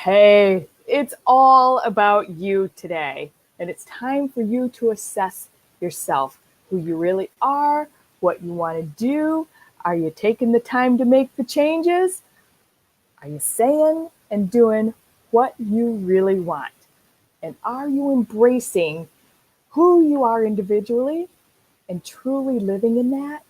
Hey, it's all about you today. And it's time for you to assess yourself, who you really are, what you want to do. Are you taking the time to make the changes? Are you saying and doing what you really want? And are you embracing who you are individually and truly living in that?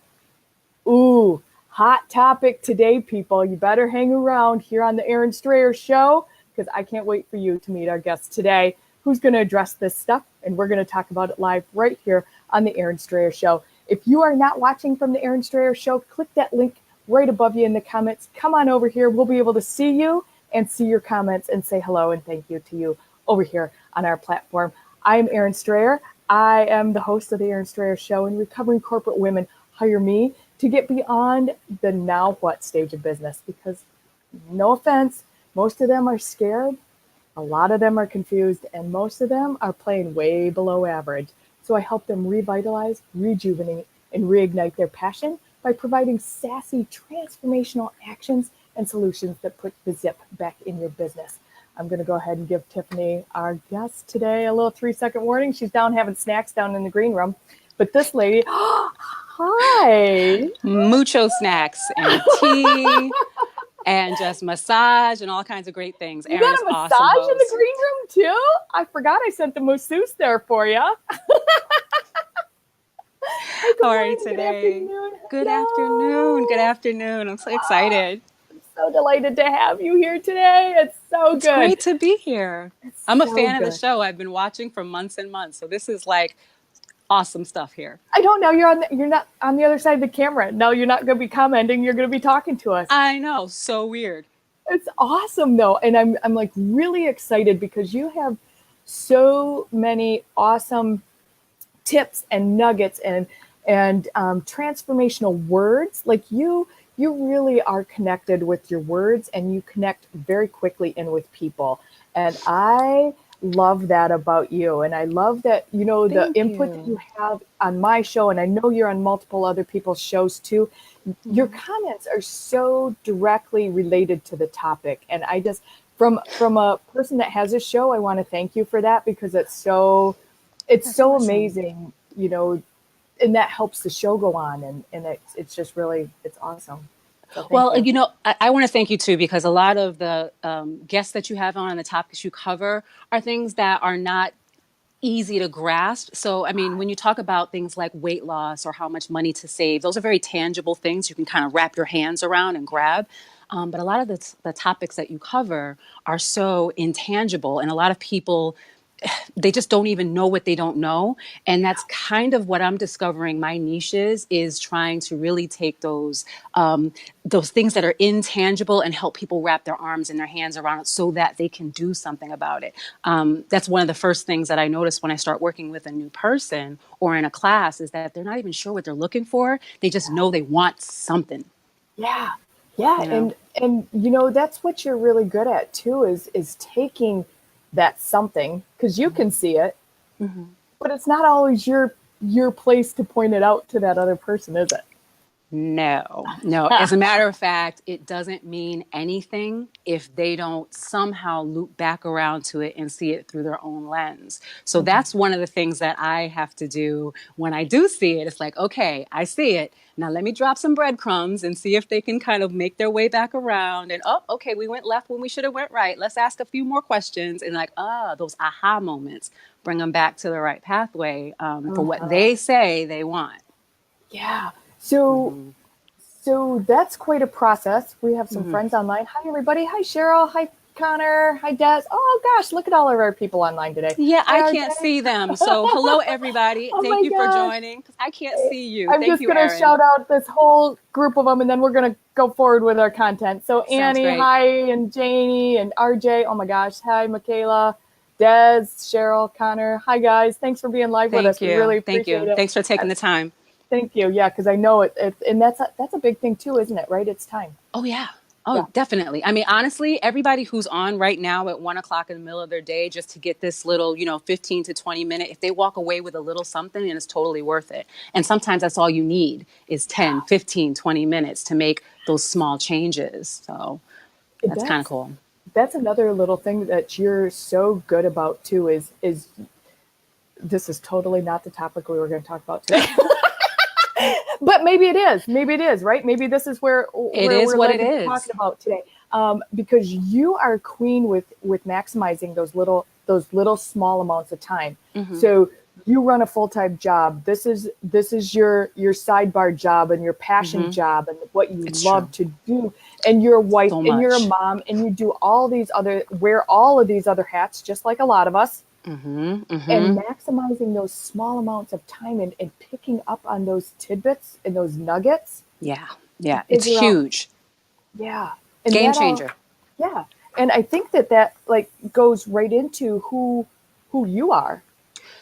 Ooh, hot topic today, people. You better hang around here on the Erin Strayer Show because I can't wait for you to meet our guest today who's going to address this stuff. And we're going to talk about it live right here on the Erin Strayer Show. If you are not watching from the Erin Strayer Show, click that link right above you in the comments. Come on over here. We'll be able to see you and see your comments and say hello and thank you to you over here on our platform. I'm Erin Strayer. I am the host of the Erin Strayer Show, and recovering corporate women hire me to get beyond the now what stage of business, because no offense, most of them are scared, a lot of them are confused, and most of them are playing way below average. So I help them revitalize, rejuvenate, and reignite their passion by providing sassy, transformational actions and solutions that put the zip back in your business. I'm going to go ahead and give Typhanie, our guest today, a little 3-second warning. She's down having snacks down in the green room. But this lady, hi. Mucho snacks and tea and just massage and all kinds of great things. You got a massage awesome in the green room too? I forgot I sent the masseuse there for you. How are you today? Good afternoon. Good afternoon. I'm so excited. I'm so delighted to have you here today. It's so It's good. great to be here. I'm a fan of the good. show. I've been watching for months and months. So this is like awesome stuff here. I don't know. You're not on the other side of the camera. No, you're not going to be commenting. You're going to be talking to us. I know. So weird. It's awesome though. And I'm like really excited because you have so many awesome tips and nuggets and transformational words. Like you really are connected with your words, and you connect very quickly in with people. And I love that about you. And I love that, the input that you have on my show, and I know you're on multiple other people's shows too. Your comments are so directly related to the topic. And I just, from a person that has a show, I want to thank you for that, because it's so awesome. Amazing, and that helps the show go on. And it's just really, it's awesome. So well, I want to thank you too, because a lot of the guests that you have on and the topics you cover are things that are not easy to grasp. So, I mean, when you talk about things like weight loss or how much money to save, those are very tangible things you can kind of wrap your hands around and grab. But a lot of the topics that you cover are so intangible, and a lot of people, they just don't even know what they don't know. And that's kind of what I'm discovering my niche is trying to really take those things that are intangible and help people wrap their arms and their hands around it so that they can do something about it. That's one of the first things that I notice when I start working with a new person or in a class, is that they're not even sure what they're looking for. They just know they want something. Yeah. And that's what you're really good at too, is taking that something, because you can see it, but it's not always your place to point it out to that other person, is it? No. As a matter of fact, it doesn't mean anything if they don't somehow loop back around to it and see it through their own lens. So that's one of the things that I have to do when I do see it. It's like, okay, I see it. Now let me drop some breadcrumbs and see if they can kind of make their way back around. And, okay, we went left when we should have went right. Let's ask a few more questions. And those aha moments, bring them back to the right pathway for what they say they want. Yeah. So that's quite a process. We have some friends online. Hi, everybody. Hi, Cheryl. Hi, Connor. Hi, Des. Oh, gosh, look at all of our people online today. Yeah, I can't see them. So hello, everybody. Thank you for joining, because I can't see you. I'm just going to shout out this whole group of them, and then we're going to go forward with our content. So Annie, hi, and Janie, and RJ. Oh, my gosh. Hi, Michaela, Des, Cheryl, Connor. Hi, guys. Thanks for being live with us. We really appreciate it. Thanks for taking the time. Thank you. Yeah, because I know it, and that's a big thing too, isn't it? Right? It's time. Oh yeah. Definitely. I mean, honestly, everybody who's on right now at 1 o'clock in the middle of their day just to get this little, 15 to 20 minute, if they walk away with a little something, and it's totally worth it. And sometimes that's all you need is 10, 15, 20 minutes to make those small changes. So that's kind of cool. that's another little thing that you're so good about too is this is totally not the topic we were going to talk about today. But maybe it is. Maybe it is, right? Maybe this is where It is we're what led it to be is. talking about today. Because you are a queen with maximizing those little small amounts of time. Hmm. So you run a full-time job. This is your sidebar job and your passion Hmm. job and what you It's love true. to do. And you're a wife So and you're a much. mom and you do wear all of these other hats, just like a lot of us, Hmm. and Hmm. maximizing those small amounts of time and picking up on those tidbits and those nuggets Yeah. to Yeah. It's figure out, huge. yeah. And Game that all, changer. yeah. And I think that like goes right into who you are.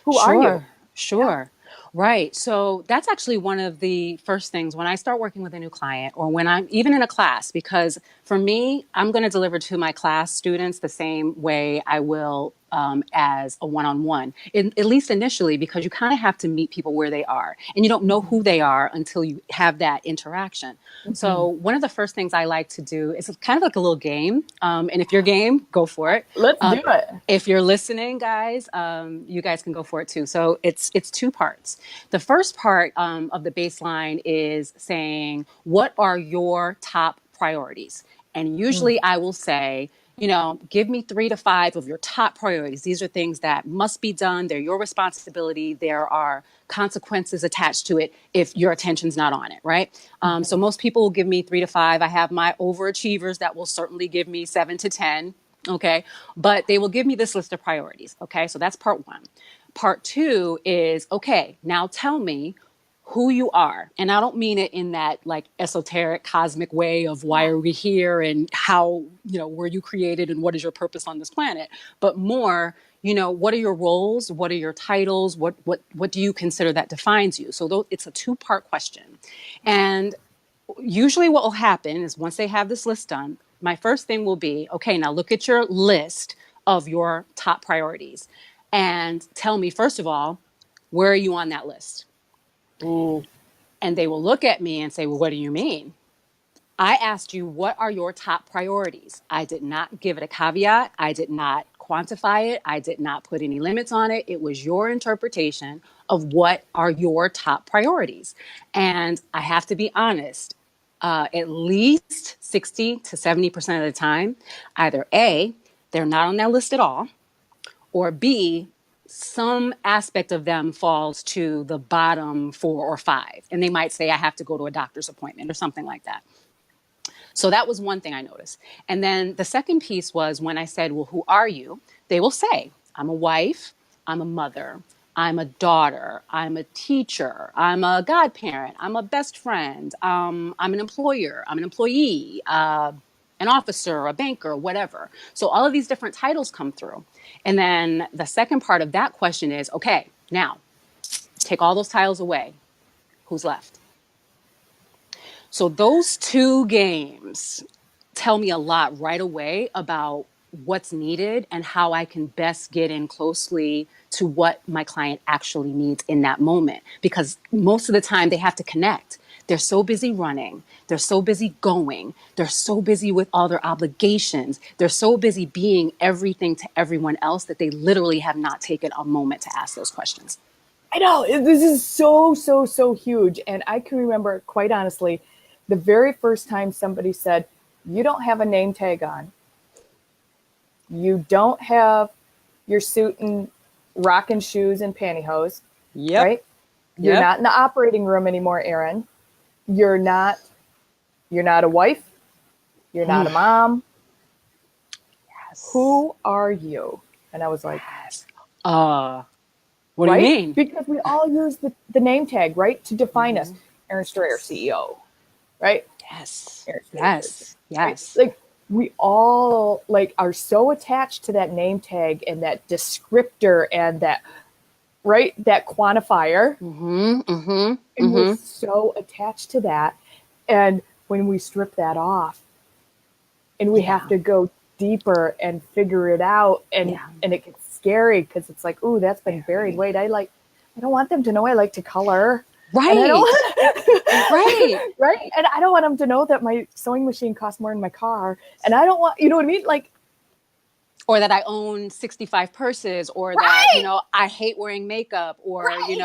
Who are you? Sure, Yeah. sure. Right. So that's actually one of the first things when I start working with a new client or when I'm even in a class, because for me, I'm going to deliver to my class students the same way I will as a one on one, at least initially, because you kind of have to meet people where they are and you don't know Mm-hmm. who they are until you have that interaction. Mm-hmm. So, one of the first things I like to do is kind of like a little game. And if you're game, go for it. Let's Uh, do it. if you're listening, guys, you guys can go for it too. So it's two parts. The first part of the baseline is saying, what are your top priorities? And Mm. usually I will say, give me 3 to 5 of your top priorities. These are things that must be done. They're your responsibility. There are consequences attached to it if your attention's not on it, right? So most people will give me 3 to 5. I have my overachievers that will certainly give me 7 to 10. Okay. But they will give me this list of priorities. Okay. So that's part one. Part two is, okay, now tell me who you are. And I don't mean it in that like esoteric cosmic way of why Yeah. are we here and how, were you created and what is your purpose on this planet, but more, what are your roles? What are your titles? What do you consider that defines you? So it's a two-part question. And usually what will happen is once they have this list done, my first thing will be, okay, now look at your list of your top priorities and tell me, first of all, where are you on that list? Ooh. And they will look at me and say, well, what do you mean? I asked you, what are your top priorities? I did not give it a caveat. I did not quantify it. I did not put any limits on it. It was your interpretation of what are your top priorities. And I have to be honest, at least 60 to 70% of the time, either A, they're not on that list at all, or B, some aspect of them falls to the bottom 4 or 5. And they might say, I have to go to a doctor's appointment or something like that. So that was one thing I noticed. And then the second piece was when I said, well, who are you? They will say, I'm a wife, I'm a mother, I'm a daughter, I'm a teacher, I'm a godparent, I'm a best friend, I'm an employer, I'm an employee, an officer, a banker, whatever. So all of these different titles come through. And then the second part of that question is, okay, now take all those titles away. Who's left? So those two games tell me a lot right away about what's needed and how I can best get in closely to what my client actually needs in that moment. Because most of the time they have to connect. They're so busy running. They're so busy going. They're so busy with all their obligations. They're so busy being everything to everyone else that they literally have not taken a moment to ask those questions. I know this is so huge, and I can remember quite honestly, the very first time somebody said, "You don't have a name tag on. You don't have your suit and rocking shoes and pantyhose, Yep. right? You're Yep. not in the operating room anymore, Erin. You're not. You're not a wife. You're not a mom. Yes. Who are you?" And I was like, Yes. Uh, what do you right? mean? Because we all use the name tag, right, to define us. Hmm. Erin Strayer, Yes. CEO, right? Yes. Erin Strayer Assistant, Yes. right? Yes. Like we all like are so attached to that name tag and that descriptor and that right that quantifier, Mm-hmm. Mm-hmm. and we're Mm-hmm. so attached to that. And when we strip that off and we have Yeah. to go deeper and figure it out, and Yeah. it gets scary because it's like, ooh, that's been buried. Very. Wait, I don't want them to know I like to color, and I Right. Right. don't right, and I don't want them to know that my sewing machine costs more than my car, and I don't want, you know what I mean, like or that I own 65 purses, or that, Right. I hate wearing makeup, or, Right. the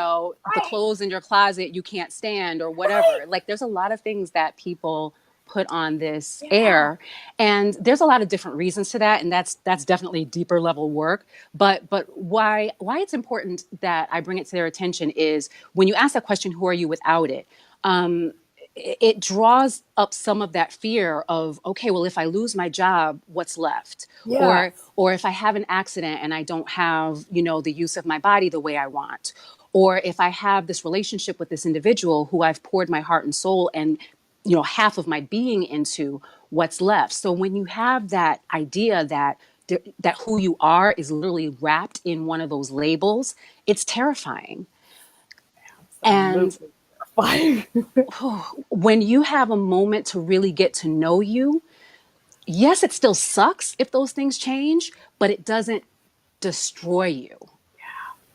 Right. clothes in your closet you can't stand, or Right. whatever. Like, there's a lot of things that people put on this Yeah. air, and there's a lot of different reasons to that, and that's definitely deeper level work. But why it's important that I bring it to their attention is when you ask that question, who are you without it? It draws up some of that fear of, okay, well, if I lose my job, what's left? Yeah. Or if I have an accident and I don't have, the use of my body the way I want, or if I have this relationship with this individual who I've poured my heart and soul and, half of my being into, what's left? So when you have that idea that who you are is literally wrapped in one of those labels, it's terrifying. And Absolutely terrifying. when you have a moment to really get to know you, yes, it still sucks if those things change, but it doesn't destroy you.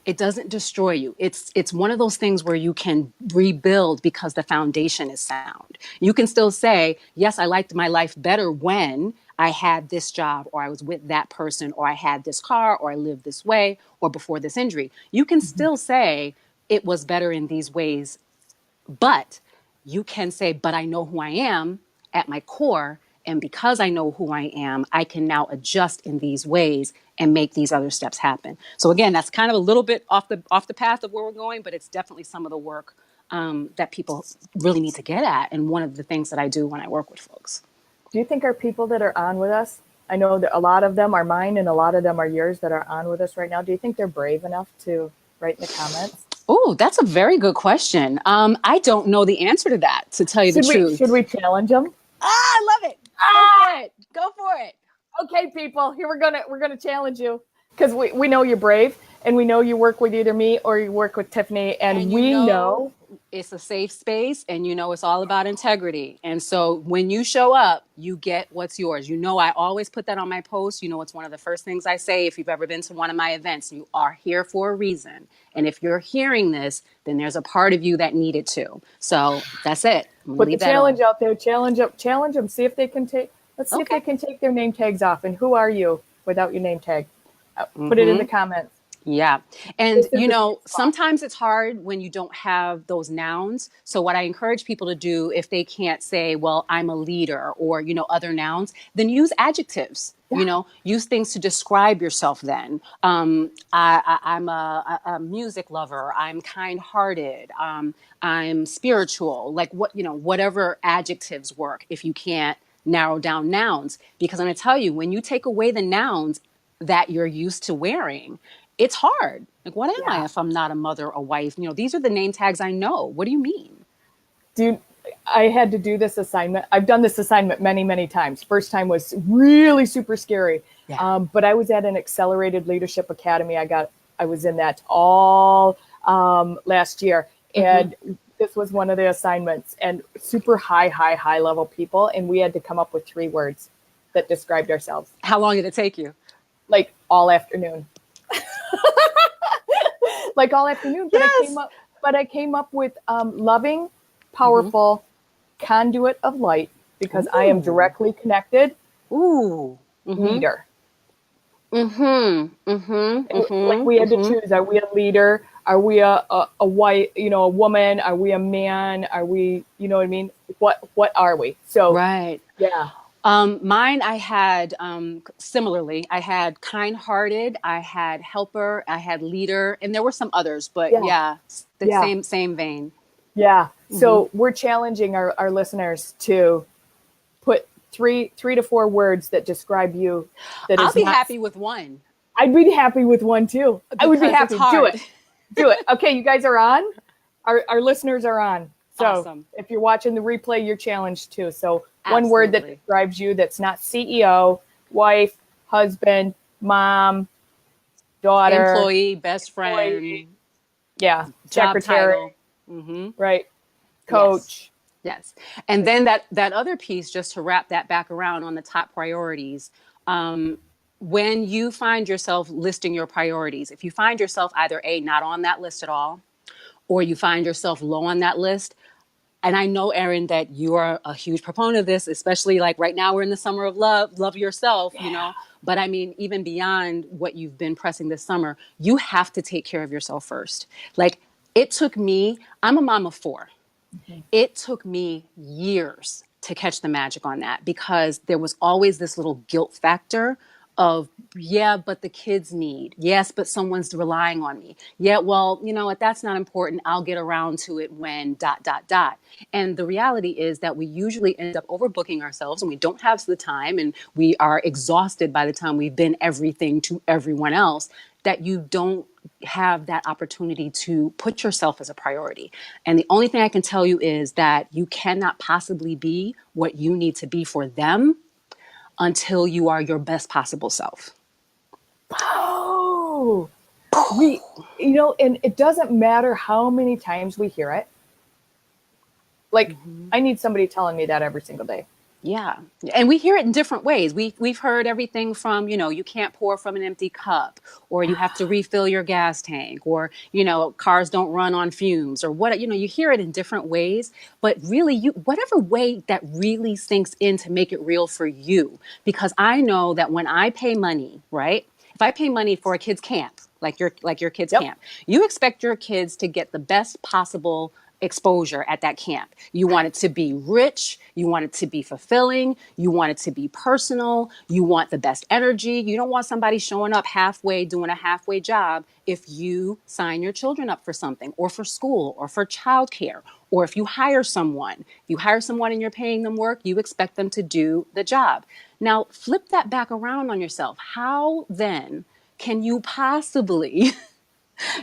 It doesn't destroy you. It's one of those things where you can rebuild because the foundation is sound. You can still say, yes, I liked my life better when I had this job, or I was with that person, or I had this car, or I lived this way, or before this injury. You can still say it was better in these ways, but you can say, but I know who I am at my core. And because I know who I am, I can now adjust in these ways and make these other steps happen. So again, that's kind of a little bit off the path of where we're going, but it's definitely some of the work that people really need to get at. And one of the things that I do when I work with folks. Do you think our people that are on with us, I know that a lot of them are mine and a lot of them are yours that are on with us right now. Do you think they're brave enough to write in the comments? Oh, that's a very good question. I don't know the answer to that, to tell you the Should truth. we challenge them? I love it. Go Ah, for it. Go for it. okay, people, here we're gonna challenge you because we know you're brave and we know you work with either me or you work with Tiffany, And and we know. it's a safe space, and it's all about integrity. And so when you show up, you get what's yours. I always put that on my post. It's one of the first things I say. If you've ever been to one of my events, you are here for a reason. And if you're hearing this, then there's a part of you that needed to. So that's it. I'm going to Put the leave that on. challenge out there. Challenge them. See if they can take. Let's see if Okay. they can take their name tags off. And who are you without your name tag? Put it in the Mm-hmm. comments. Yeah. And, This is the sweet spot. sometimes it's hard when you don't have those nouns. So, what I encourage people to do, if they can't say, well, I'm a leader, or, other nouns, then use adjectives. Yeah. Use things to describe yourself then. I'm a music lover. I'm kind hearted. I'm spiritual. Like, whatever adjectives work if you can't narrow down nouns. Because I'm going to tell you, when you take away the nouns that you're used to wearing, it's hard. Like, what am I Yeah. if I'm not a mother, a wife? These are the name tags I know. What do you mean? Dude, I had to do this assignment. I've done this assignment many, many times. First time was really super scary. Yeah. But I was at an accelerated leadership academy. I was in that all last year. Mm-hmm. And this was one of the assignments and super high level people. And we had to come up with 3 words that described ourselves, How long did it take you? like all afternoon. Like all afternoon. Yes. But I came up with loving, Mm-hmm. powerful conduit of light because I am Ooh. directly connected Ooh. Mm-hmm. leader. Mm-hmm. Mm-hmm. Like we Mm-hmm. had to Mm-hmm. choose: are we a leader? Are we a white, a woman? Are we a man? Are we, you know what I mean? What are we? So Right. yeah, Mine, I had similarly. I had kind-hearted, I had helper, I had leader, and there were some others. But yeah, yeah, the yeah, same vein. yeah. Mm-hmm. So we're challenging our listeners to put three to 4 words that describe you. That I'll is be not. happy with one I'd be happy with one too. I would be because it's happy. Do it. hard. Do it. Okay, you guys are on. Our listeners are on. So Awesome. if you're watching the replay, you're challenged too. So one word that Absolutely. describes you that's not CEO, wife, husband, mom, daughter, Employee, best employee, friend, yeah, job secretary, title. Hmm. right, Yes. coach. Yes. And then that other piece, just to wrap that back around on the top priorities. When you find yourself listing your priorities, if you find yourself either A, not on that list at all, or you find yourself low on that list, And I know, Erin, that you are a huge proponent of this, especially like right now we're in the summer of love, love yourself, you Yeah. know. But I mean, even beyond what you've been pressing this summer, you have to take care of yourself first. Like it took me, I'm a mom of four. Mhm. It took me years to catch the magic on that because there was always this little guilt factor of, yeah, but the kids need. Yes, but someone's relying on me. Yeah, well, you know what? That's not important. I'll get around to it when dot, dot, dot. And the reality is that we usually end up overbooking ourselves and we don't have the time and we are exhausted by the time we've been everything to everyone else, that you don't have that opportunity to put yourself as a priority. And the only thing I can tell you is that you cannot possibly be what you need to be for them until you are your best possible self. Oh, we, and it doesn't matter how many times we hear it. Like, Mm-hmm. I need somebody telling me that every single day. Yeah. And we hear it in different ways. We've heard everything from, you can't pour from an empty cup, or you have to refill your gas tank, or, cars don't run on fumes, or what, you hear it in different ways, but really whatever way that really sinks in to make it real for you. Because I know that when I pay money, right? If I pay money for a kid's camp, like your kids Yep. camp, you expect your kids to get the best possible exposure at that camp. You want it to be rich, you want it to be fulfilling, you want it to be personal, you want the best energy. You don't want somebody showing up halfway doing a halfway job if you sign your children up for something or for school or for childcare. Or if you hire someone, and you're paying them work, you expect them to do the job. Now, flip that back around on yourself. How then can you possibly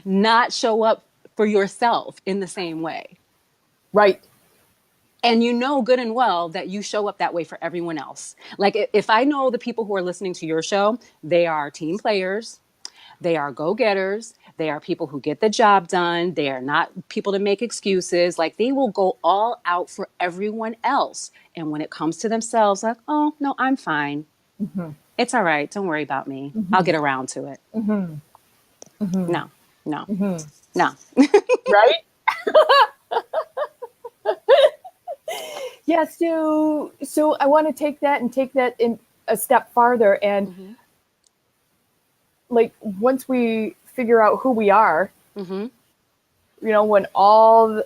not show up for yourself in the same way? Right. And you know good and well that you show up that way for everyone else. Like if I know the people who are listening to your show, they are team players, they are go-getters, they are people who get the job done, they are not people to make excuses. Like they will go all out for everyone else. And when it comes to themselves, like, oh, no, I'm fine. Mm-hmm. It's all right. Don't worry about me. I'll Mm-hmm. get around to it. Mm-hmm. Mm-hmm. No, no, Mm-hmm. no. Right? Yeah. So I want to take that in a step farther. And Mm-hmm. like, once we figure out who we are, Mm-hmm. when all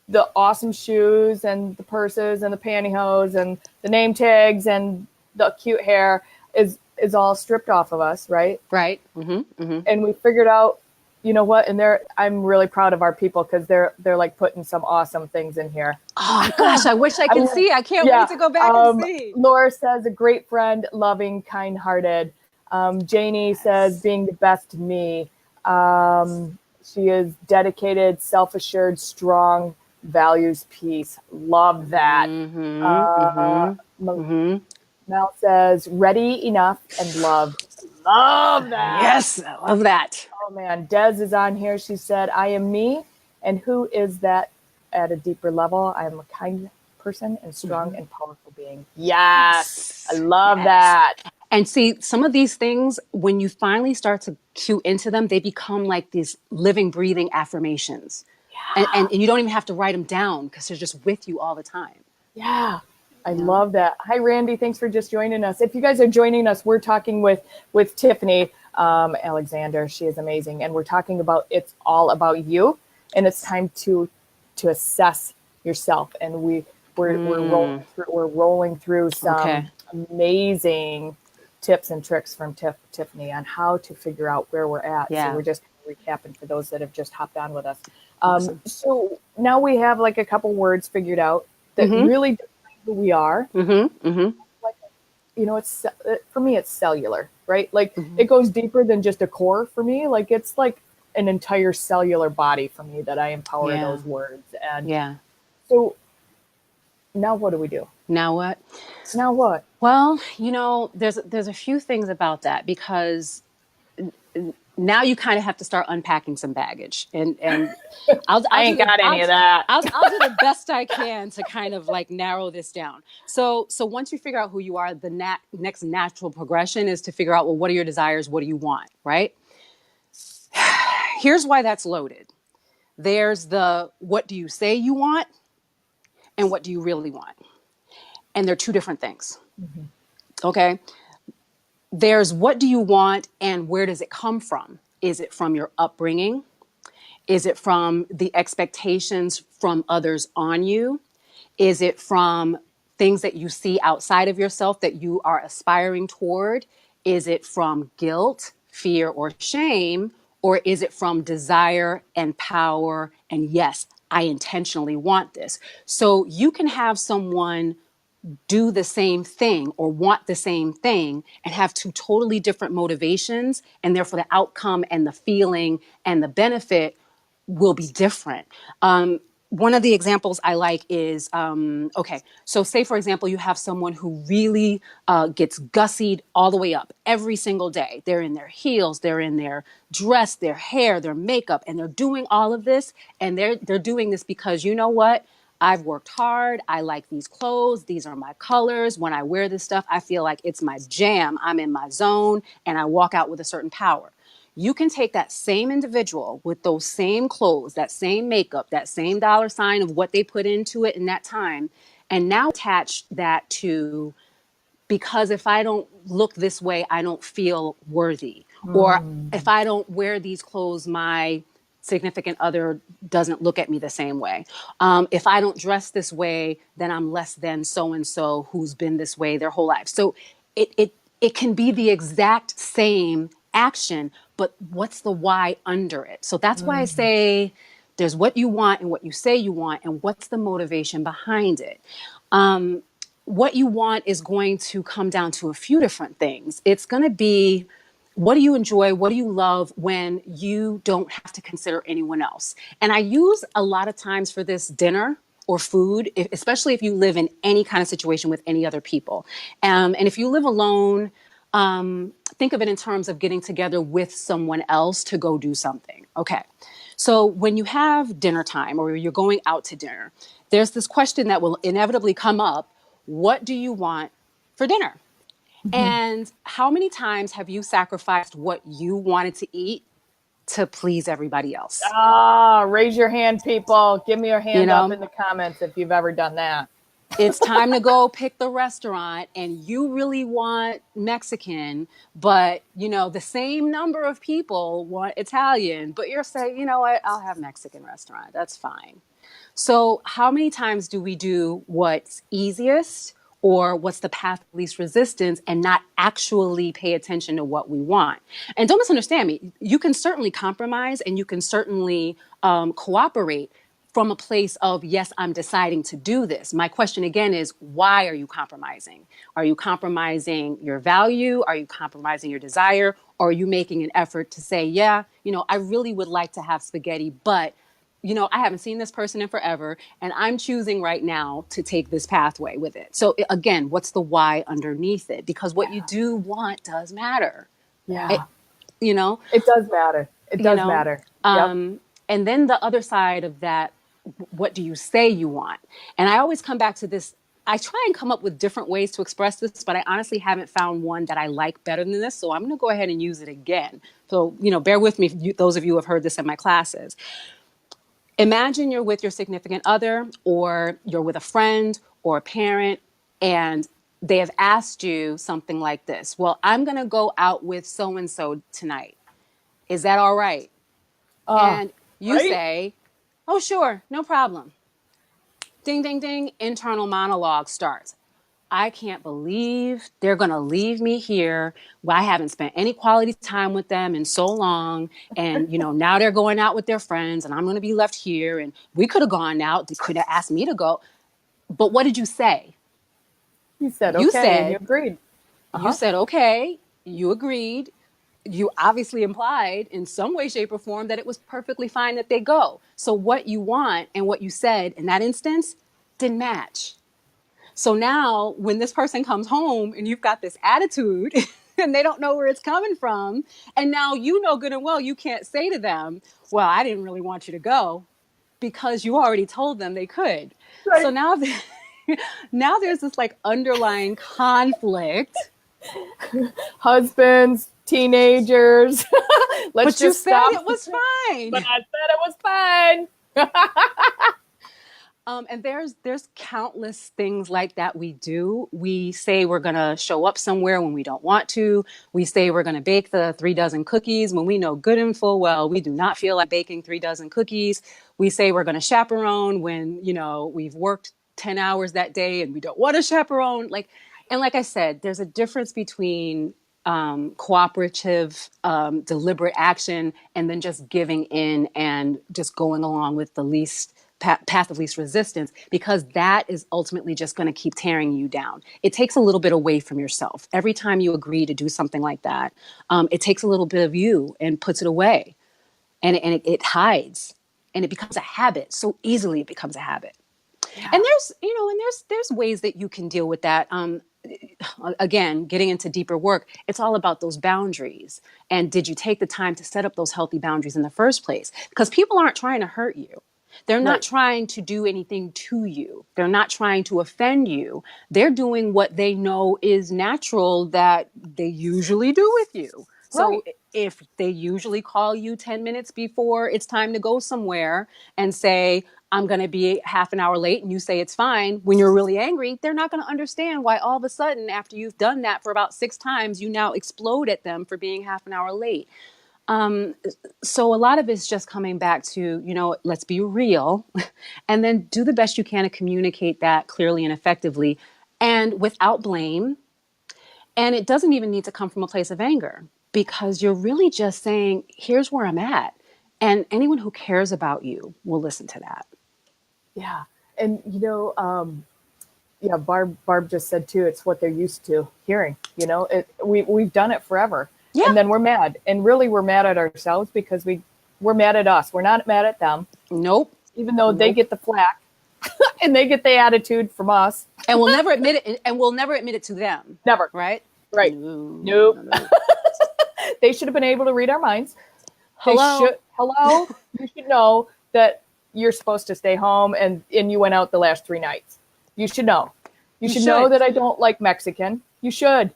the awesome shoes and the purses and the pantyhose and the name tags and the cute hair is all stripped off of us, right? Right. Mm-hmm. Mm-hmm. And we figured out, what, and I'm really proud of our people because they're like putting some awesome things in here. Oh gosh, I wish I could see. I can't wait Yeah. to go back and see. Laura says a great friend, loving, kind-hearted. Janie says being the best me. She is dedicated, self-assured, strong, values peace. Love that. Mm-hmm. Uh, Mm-hmm. Mm-hmm. Mel says ready, enough, and loved. Love that. Yes, I love that. Oh man, Des is on here. She said, I am me. And who is that at a deeper level? I am a kind person and strong Mm-hmm. and powerful being. Yes. I Yes. love Yes. that. And see, some of these things, when you finally start to cue into them, they become like these living, breathing affirmations. And you don't even have to write them down because they're just with you all the time. Yeah. I You know? love that. Hi, Randy. Thanks for just joining us. If you guys are joining us, we're talking with Typhanie Alexander. She is amazing. And we're talking about it's all about you. And it's time to assess yourself. And Mm, we're rolling through some okay. amazing tips and tricks from Tiffany on how to figure out where we're at. So Yeah. we're just recapping for those that have just hopped on with us. Awesome. So now we have like a couple words figured out that Mm-hmm. really define who we are. Mm-hmm. Mm-hmm. Like, it's for me, it's cellular, right? Like Mm-hmm. it goes deeper than just a core for me. Like it's like an entire cellular body for me that I empower Yeah. those words. And Yeah. so now what do we do? Now what? Now what? Well, there's a few things about that because now you kind of have to start unpacking some baggage, and I I'll do ain't the got any of that. I'll do the best I can to kind of like narrow this down. So once you figure out who you are, the next natural progression is to figure out, well, what are your desires? What do you want? Right? Here's why that's loaded. There's the what do you say you want, and what do you really want? And they're two different things. Mm-hmm. Okay. There's what do you want and where does it come from? Is it from your upbringing? Is it from the expectations from others on you? Is it from things that you see outside of yourself that you are aspiring toward? Is it from guilt, fear, or shame? Or is it from desire and power? And yes, I intentionally want this. So you can have someone do the same thing or want the same thing and have two totally different motivations. And therefore, the outcome and the feeling and the benefit will be different. One of the examples I like is okay, so say, for example, you have someone who really gets gussied all the way up every single day. They're in their heels, they're in their dress, their hair, their makeup, and they're doing all of this. And they're doing this because you know what? I've worked hard. I like these clothes. These are my colors. When I wear this stuff, I feel like it's my jam. I'm in my zone and I walk out with a certain power. You can take that same individual with those same clothes, that same makeup, that same dollar sign of what they put into it in that time, and now attach that to because if I don't look this way, I don't feel worthy. Or if I don't wear these clothes, my significant other doesn't look at me the same way. If I don't dress this way, then I'm less than so and so who's been this way their whole life. So it can be the exact same action, but what's the why under it? So that's why I say there's what you want and what you say you want, and what's the motivation behind it. What you want is going to come down to a few different things. It's going to be what do you enjoy? What do you love when you don't have to consider anyone else? And I use a lot of times for this dinner or food, especially if you live in any kind of situation with any other people. And if you live alone, think of it in terms of getting together with someone else to go do something. Okay. So when you have dinner time or you're going out to dinner, there's this question that will inevitably come up. What do you want for dinner? And how many times have you sacrificed what you wanted to eat to please everybody else? Ah, raise your hand, people. Give me your You hand up know, in the comments if you've ever done that. it's time to go pick the restaurant and you really want Mexican, but the same number of people want Italian, but you're saying, you know what, I'll have Mexican restaurant. That's fine. So how many times do we do what's easiest or what's the path of least resistance and not actually pay attention to what we want? And don't misunderstand me. You can certainly compromise and you can certainly cooperate from a place of, yes, I'm deciding to do this. My question again is, why are you compromising? Are you compromising your value? Are you compromising your desire? Or are you making an effort to say, yeah, I really would like to have spaghetti, but I haven't seen this person in forever, and I'm choosing right now to take this pathway with it. So again, what's the why underneath it? Because what you do want does matter. It, Yeah, you know, it does matter. It you does know, matter. Yep. and then the other side of that, what do you say you want? And I always come back to this. I try and come up with different ways to express this, but I honestly haven't found one that I like better than this. So I'm going to go ahead and use it again. So, bear with me, those of you who have heard this in my classes. Imagine you're with your significant other, or you're with a friend or a parent, and they have asked you something like this. Well, I'm going to go out with so and so tonight. Is that all right? Uh, And you right? say, oh, sure, no problem. Ding, ding, ding, internal monologue starts. I can't believe they're going to leave me here. Well, I haven't spent any quality time with them in so long. And, now they're going out with their friends and I'm going to be left here. And we could have gone out. They could have asked me to go. But what did you say? You said You okay and you said, agreed. you Uh-huh. said, okay, you agreed. You obviously implied in some way, shape, or form that it was perfectly fine that they go. So what you want and what you said in that instance didn't match. So now when this person comes home and you've got this attitude and they don't know where it's coming from, and now good and well, you can't say to them, well, I didn't really want you to go because you already told them they could. So Right. now there's this like underlying conflict. Husbands, teenagers. Let's But you just said stop. it was But fine. I said it was fine. And there's countless things like that we do. We say we're gonna show up somewhere when we don't want to. We say we're gonna bake the 3 dozen cookies when we know good and full well we do not feel like baking 3 dozen cookies. We say we're gonna chaperone when we've worked 10 hours that day and we don't want to chaperone. Like I said, there's a difference between cooperative, deliberate action, and then just giving in and just going along with the least path of least resistance, because that is ultimately just going to keep tearing you down. It takes a little bit away from yourself. Every time you agree to do something like that, it takes a little bit of you and puts it away, and it hides, and it becomes a habit. So easily it becomes a habit. Yeah. And there's ways that you can deal with that. Again, getting into deeper work, it's all about those boundaries. And did you take the time to set up those healthy boundaries in the first place? Because people aren't trying to hurt you. They're not Right. trying to do anything to you. They're not trying to offend you. They're doing what they know is natural that they usually do with you. So Right. if they usually call you 10 minutes before it's time to go somewhere and say, I'm going to be half an hour late, and you say it's fine, when you're really angry, they're not going to understand why all of a sudden, after you've done that for about 6 times, you now explode at them for being half an hour late. So a lot of it's just coming back to, let's be real and then do the best you can to communicate that clearly and effectively and without blame. And it doesn't even need to come from a place of anger, because you're really just saying, here's where I'm at. And anyone who cares about you will listen to that. Yeah. And yeah, Barb just said too, it's what they're used to hearing. We've done it forever. Yeah. And then we're mad. And really we're mad at ourselves because we're mad at us. We're not mad at them, Nope. even though they Nope. get the flack and they get the attitude from us. And we'll never admit it. And we'll never admit it to them. Never. Right? Right. No, Nope. no, no. They should have been able to read our minds. Hello. Hello. You should know that you're supposed to stay home and you went out the last 3 nights. You should know. You should know that I don't like Mexican. You should.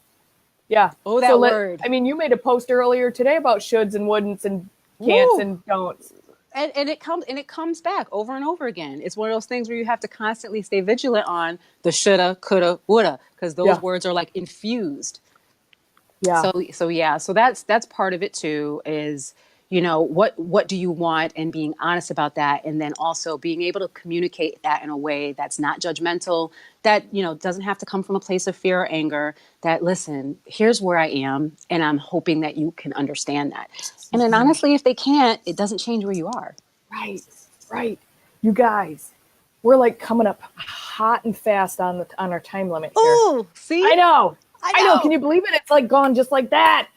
Yeah. Oh, that word. I mean, you made a post earlier today about shoulds and wouldn'ts and can'ts Woo. and don'ts. And it comes back over and over again. It's one of those things where you have to constantly stay vigilant on the shoulda, coulda, woulda, because those words are like infused. Yeah. So that's part of it too, is what do you want, and being honest about that, and then also being able to communicate that in a way that's not judgmental, that doesn't have to come from a place of fear or anger. That, listen, here's where I am, and I'm hoping that you can understand that. And then honestly, if they can't, it doesn't change where you are. Right. Right. You guys, we're like coming up hot and fast on our time limit here. Oh, see? I know. I know. Can you believe it? It's like gone just like that.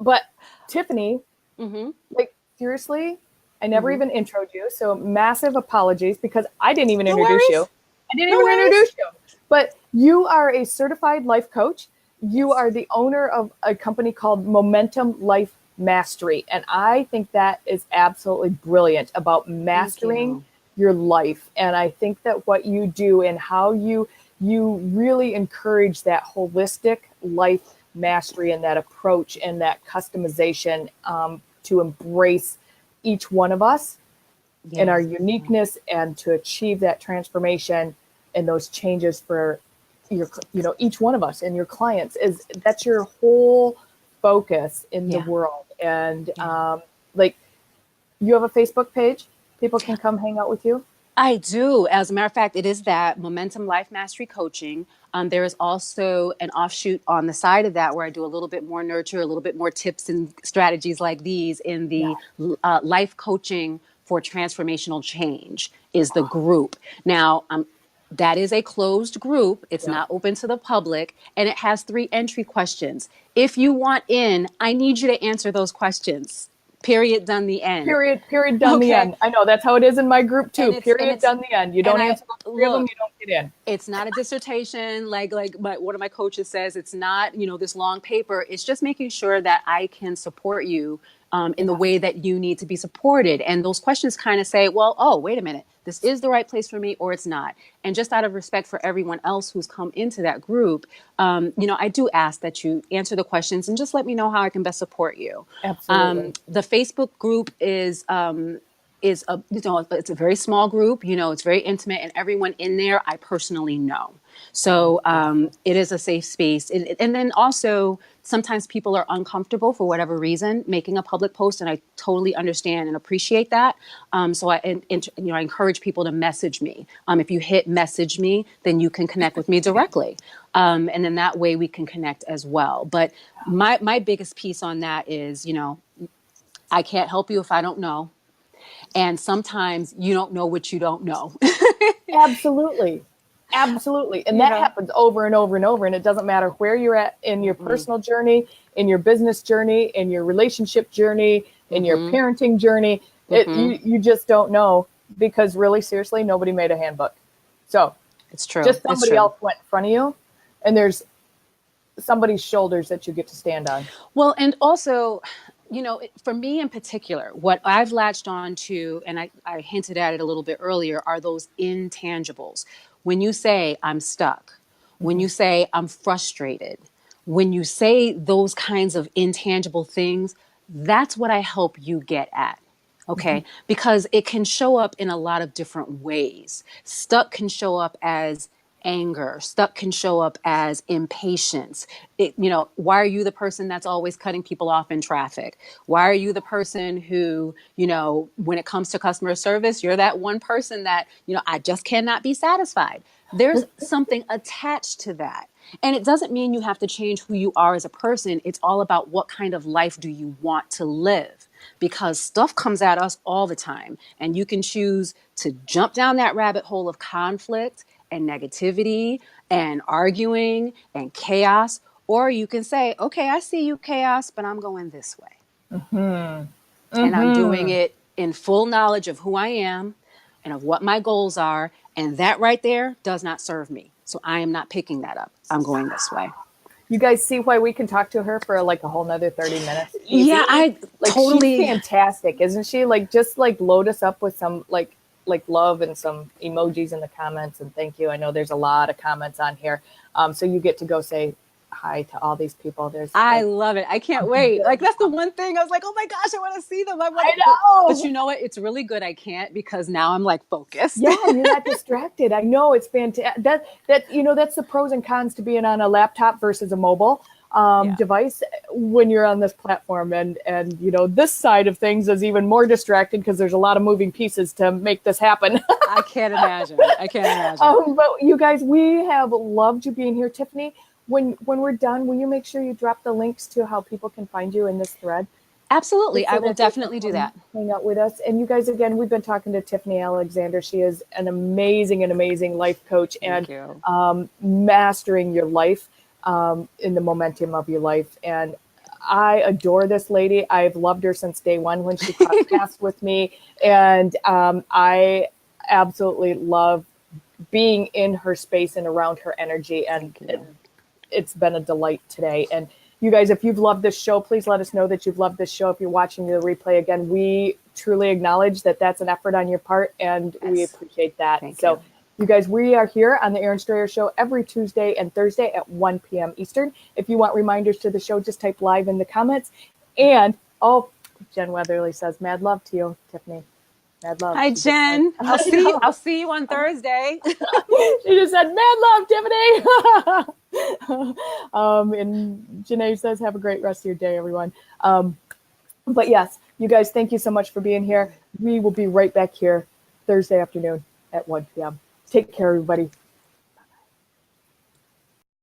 But Typhanie, like seriously, I never even introed you. So massive apologies, because I didn't even introduce you. I didn't even introduce you. But you are a certified life coach. You are the owner of a company called Momentum Life Mastery. And I think that is absolutely brilliant about mastering your life. And I think that what you do and how you really encourage that holistic life mastery and that approach and that customization to embrace each one of us and our uniqueness, and to achieve that transformation and those changes for each one of us and your clients. That's your whole focus in the world. And like, you have a Facebook page, people can come hang out with you. I do. As a matter of fact, it is that Momentum Life Mastery Coaching. There is also an offshoot on the side of that where I do a little bit more nurture, a little bit more tips and strategies like these in the life coaching for transformational change is the group. Now, that is a closed group. It's not open to the public, and it has 3 entry questions. If you want in, I need you to answer those questions. Period, done, the end. Period, done, the end. I know, that's how it is in my group too. Period, done, the end. You don't answer all 3 of them, you don't get in. It's not a dissertation like one of my coaches says. It's not, this long paper. It's just making sure that I can support you in the way that you need to be supported. And those questions kind of say, well, oh, wait a minute, this is the right place for me, or it's not. And just out of respect for everyone else who's come into that group, I do ask that you answer the questions and just let me know how I can best support you. Absolutely. The Facebook group is is it's a very small group, it's very intimate, and everyone in there I personally know. So it is a safe space. And then also, sometimes people are uncomfortable for whatever reason making a public post, and I totally understand and appreciate that. So I encourage people to message me. If you hit message me, then you can connect with me directly. And then that way we can connect as well. But my biggest piece on that is, I can't help you if I don't know. And sometimes you don't know what you don't know. Absolutely. Absolutely. And that happens over and over and over. And it doesn't matter where you're at in your personal journey, in your business journey, in your relationship journey, in your parenting journey. You just don't know, because really, seriously, nobody made a handbook. So it's true. Just somebody else went in front of you, and there's somebody's shoulders that you get to stand on. Well, and also, for me in particular, what I've latched on to, and I hinted at it a little bit earlier, are those intangibles. When you say I'm stuck, when you say I'm frustrated, when you say those kinds of intangible things, that's what I help you get at. Okay. Because it can show up in a lot of different ways. Stuck can show up as anger. Stuck can show up as impatience. Why are you the person that's always cutting people off in traffic? Why are you the person who, when it comes to customer service, you're that one person that, I just cannot be satisfied. There's something attached to that. And it doesn't mean you have to change who you are as a person. It's all about what kind of life do you want to live, because stuff comes at us all the time. And you can choose to jump down that rabbit hole of conflict and negativity and arguing and chaos. Or you can say, okay, I see you, chaos, but I'm going this way. And I'm doing it in full knowledge of who I am and of what my goals are. And that right there does not serve me. So I am not picking that up. I'm going this way. You guys see why we can talk to her for like a whole nother 30 minutes? Easy? Yeah, I totally. She's fantastic, isn't she? Just load us up with some like love and some emojis in the comments, and thank you. I know there's a lot of comments on here. So you get to go say hi to all these people. I love it. I can't wait. That's the one thing I was like, oh my gosh, I want to see them. I know. But you know what? It's really good. I can't, because now I'm focused. Yeah, you're not distracted. I know, it's fantastic. That's the pros and cons to being on a laptop versus a mobile device when you're on this platform. And this side of things is even more distracting, because there's a lot of moving pieces to make this happen. I can't imagine. But you guys, we have loved you being here. Typhanie, when we're done, will you make sure you drop the links to how people can find you in this thread? Absolutely. I will definitely do that. Hang out with us. And you guys, again, we've been talking to Typhanie Alexander. She is an amazing life coach. Thank and you. Mastering your life in the momentum of your life. And I adore this lady. I've loved her since day one when she podcasted with me. And I absolutely love being in her space and around her energy. And it's been a delight today. And you guys, if you've loved this show, please let us know that you've loved this show. If you're watching the replay again, we truly acknowledge that that's an effort on your part, and we appreciate that. Thank you. You guys, we are here on the Erin Strayer Show every Tuesday and Thursday at 1 p.m. Eastern. If you want reminders to the show, just type live in the comments. And, Jen Weatherly says, mad love to you, Typhanie. Mad love. Hi, Jen. I'll see you on Thursday. She just said, mad love, Typhanie. And Janae says, have a great rest of your day, everyone. But yes, you guys, thank you so much for being here. We will be right back here Thursday afternoon at 1 p.m. Take care, everybody.